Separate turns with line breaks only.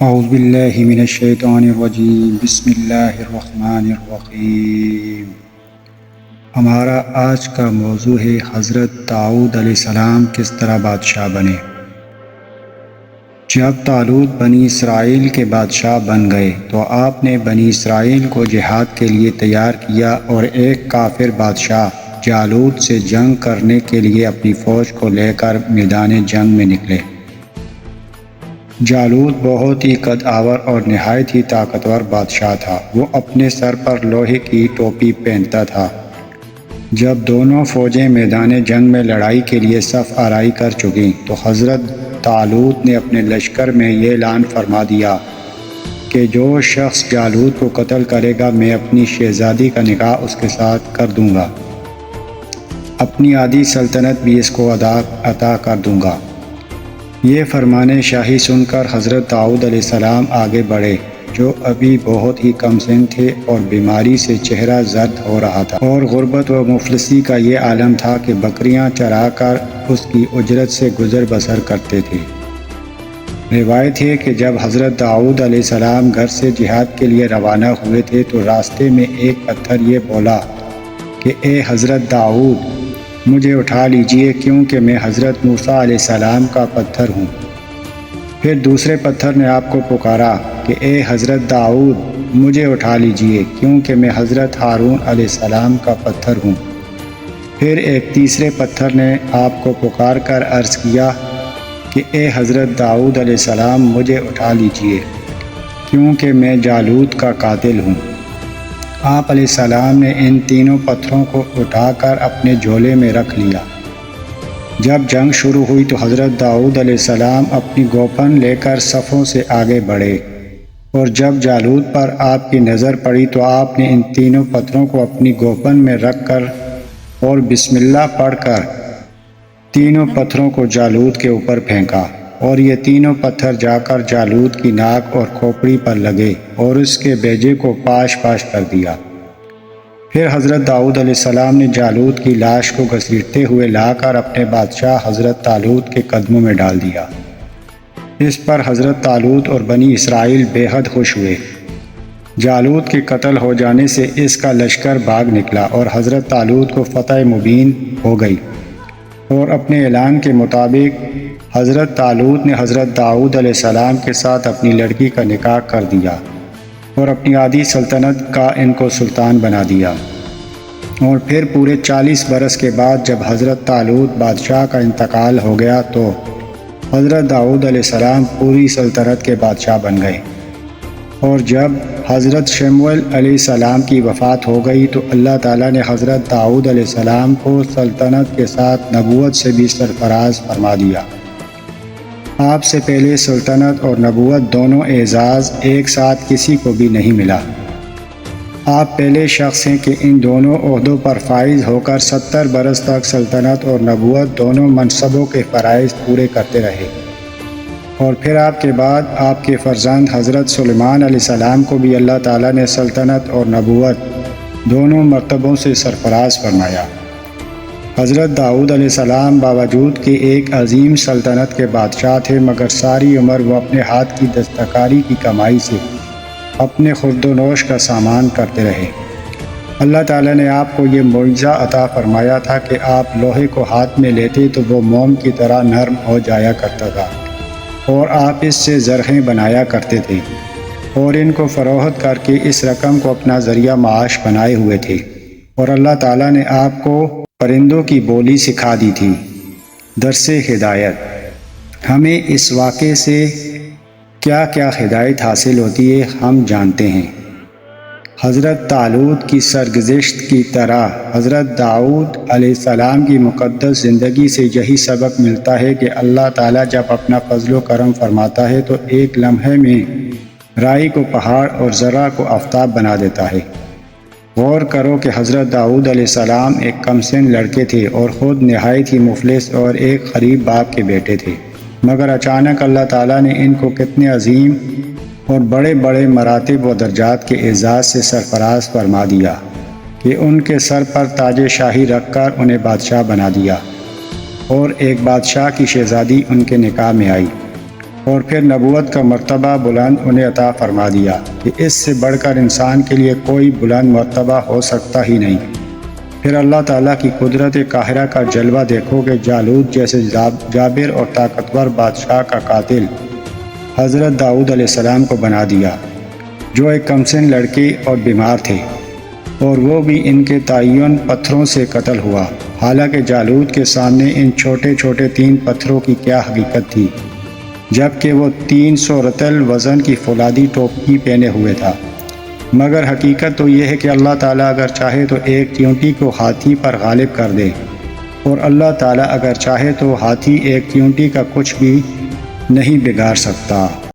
اعوذ باللہ من الشیطان الرجیم بسم اللہ الرحمن الرحیم۔ ہمارا آج کا موضوع ہے حضرت داؤد علیہ السلام کس طرح بادشاہ بنے۔ جب طالوت بنی اسرائیل کے بادشاہ بن گئے تو آپ نے بنی اسرائیل کو جہاد کے لیے تیار کیا اور ایک کافر بادشاہ جالوت سے جنگ کرنے کے لیے اپنی فوج کو لے کر میدان جنگ میں نکلے۔ جالوت بہت ہی قد آور اور نہایت ہی طاقتور بادشاہ تھا۔ وہ اپنے سر پر لوہے کی ٹوپی پہنتا تھا۔ جب دونوں فوجیں میدان جنگ میں لڑائی کے لیے صف آرائی کر چکیں تو حضرت طالوت نے اپنے لشکر میں یہ اعلان فرما دیا کہ جو شخص جالوت کو قتل کرے گا میں اپنی شہزادی کا نکاح اس کے ساتھ کر دوں گا، اپنی آدھی سلطنت بھی اس کو عطا کر دوں گا۔ یہ فرمان شاہی سن کر حضرت داؤد علیہ السلام آگے بڑھے، جو ابھی بہت ہی کم سن تھے اور بیماری سے چہرہ زرد ہو رہا تھا، اور غربت و مفلسی کا یہ عالم تھا کہ بکریاں چرا کر اس کی اجرت سے گزر بسر کرتے تھے۔ روایت ہے کہ جب حضرت داؤد علیہ السلام گھر سے جہاد کے لیے روانہ ہوئے تھے تو راستے میں ایک پتھر یہ بولا کہ اے حضرت داؤد، مجھے اٹھا لیجئے کیونکہ میں حضرت موسیٰ علیہ السلام کا پتھر ہوں۔ پھر دوسرے پتھر نے آپ کو پکارا کہ اے حضرت داؤد، مجھے اٹھا لیجئے کیونکہ میں حضرت ہارون علیہ السلام کا پتھر ہوں۔ پھر ایک تیسرے پتھر نے آپ کو پکار کر عرض کیا کہ اے حضرت داؤد علیہ السلام، مجھے اٹھا لیجئے کیونکہ میں جالوت کا قاتل ہوں۔ آپ علیہ السلام نے ان تینوں پتھروں کو اٹھا کر اپنے جھولے میں رکھ لیا۔ جب جنگ شروع ہوئی تو حضرت داؤد علیہ السلام اپنی گوپن لے کر صفوں سے آگے بڑھے، اور جب جالوت پر آپ کی نظر پڑی تو آپ نے ان تینوں پتھروں کو اپنی گوپن میں رکھ کر اور بسم اللہ پڑھ کر تینوں پتھروں کو جالوت کے اوپر پھینکا، اور یہ تینوں پتھر جا کر جالوت کی ناک اور کھوپڑی پر لگے اور اس کے بیجے کو پاش پاش کر دیا۔ پھر حضرت داؤد علیہ السلام نے جالوت کی لاش کو گھسیٹتے ہوئے لا کر اپنے بادشاہ حضرت طالوت کے قدموں میں ڈال دیا۔ اس پر حضرت طالوت اور بنی اسرائیل بے حد خوش ہوئے۔ جالوت کے قتل ہو جانے سے اس کا لشکر بھاگ نکلا اور حضرت طالوت کو فتح مبین ہو گئی، اور اپنے اعلان کے مطابق حضرت طالوت نے حضرت داؤد علیہ السلام کے ساتھ اپنی لڑکی کا نکاح کر دیا اور اپنی آدھی سلطنت کا ان کو سلطان بنا دیا۔ اور پھر پورے 40 برس کے بعد جب حضرت طالوت بادشاہ کا انتقال ہو گیا تو حضرت داؤد علیہ السلام پوری سلطنت کے بادشاہ بن گئے۔ اور جب حضرت شموئیل علیہ السلام کی وفات ہو گئی تو اللہ تعالیٰ نے حضرت داؤد علیہ السلام کو سلطنت کے ساتھ نبوت سے بھی سرفراز فرما دیا۔ آپ سے پہلے سلطنت اور نبوت دونوں اعزاز ایک ساتھ کسی کو بھی نہیں ملا۔ آپ پہلے شخص ہیں کہ ان دونوں عہدوں پر فائز ہو کر 70 برس تک سلطنت اور نبوت دونوں منصبوں کے فرائض پورے کرتے رہے، اور پھر آپ کے بعد آپ کے فرزند حضرت سلیمان علیہ السلام کو بھی اللہ تعالیٰ نے سلطنت اور نبوت دونوں مرتبوں سے سرفراز فرمایا۔ حضرت داؤد علیہ السلام باوجود کہ ایک عظیم سلطنت کے بادشاہ تھے، مگر ساری عمر وہ اپنے ہاتھ کی دستکاری کی کمائی سے اپنے خورد و نوش کا سامان کرتے رہے۔ اللہ تعالیٰ نے آپ کو یہ معجزہ عطا فرمایا تھا کہ آپ لوہے کو ہاتھ میں لیتے تو وہ موم کی طرح نرم ہو جایا کرتا تھا، اور آپ اس سے زرہیں بنایا کرتے تھے اور ان کو فروخت کر کے اس رقم کو اپنا ذریعہ معاش بنائے ہوئے تھے۔ اور اللہ تعالیٰ نے آپ کو پرندوں کی بولی سکھا دی تھی۔ درس ہدایت۔ ہمیں اس واقعے سے کیا کیا ہدایت حاصل ہوتی ہے ہم جانتے ہیں۔ حضرت طالوت کی سرگزشت کی طرح حضرت داؤد علیہ السلام کی مقدس زندگی سے یہی سبق ملتا ہے کہ اللہ تعالیٰ جب اپنا فضل و کرم فرماتا ہے تو ایک لمحے میں رائی کو پہاڑ اور ذرہ کو آفتاب بنا دیتا ہے۔ غور کرو کہ حضرت داؤد علیہ السلام ایک کم سن لڑکے تھے اور خود نہایت ہی مفلس اور ایک غریب باپ کے بیٹے تھے، مگر اچانک اللہ تعالیٰ نے ان کو کتنے عظیم اور بڑے بڑے مراتب و درجات کے اعزاز سے سرفراز فرما دیا کہ ان کے سر پر تاج شاہی رکھ کر انہیں بادشاہ بنا دیا، اور ایک بادشاہ کی شہزادی ان کے نکاح میں آئی، اور پھر نبوت کا مرتبہ بلند انہیں عطا فرما دیا کہ اس سے بڑھ کر انسان کے لیے کوئی بلند مرتبہ ہو سکتا ہی نہیں۔ پھر اللہ تعالیٰ کی قدرت قاہرہ کا جلوہ دیکھو کہ جالوت جیسے جابر اور طاقتور بادشاہ کا قاتل حضرت داؤد علیہ السلام کو بنا دیا، جو ایک کمسن لڑکے اور بیمار تھے، اور وہ بھی ان کے تعین پتھروں سے قتل ہوا، حالانکہ جالوت کے سامنے ان چھوٹے چھوٹے 3 پتھروں کی کیا حقیقت تھی، جبکہ وہ 300 رطل وزن کی فولادی ٹوپی پہنے ہوئے تھا۔ مگر حقیقت تو یہ ہے کہ اللہ تعالیٰ اگر چاہے تو ایک چیونٹی کو ہاتھی پر غالب کر دے، اور اللہ تعالیٰ اگر چاہے تو ہاتھی ایک چیونٹی کا کچھ بھی نہیں بگاڑ سکتا۔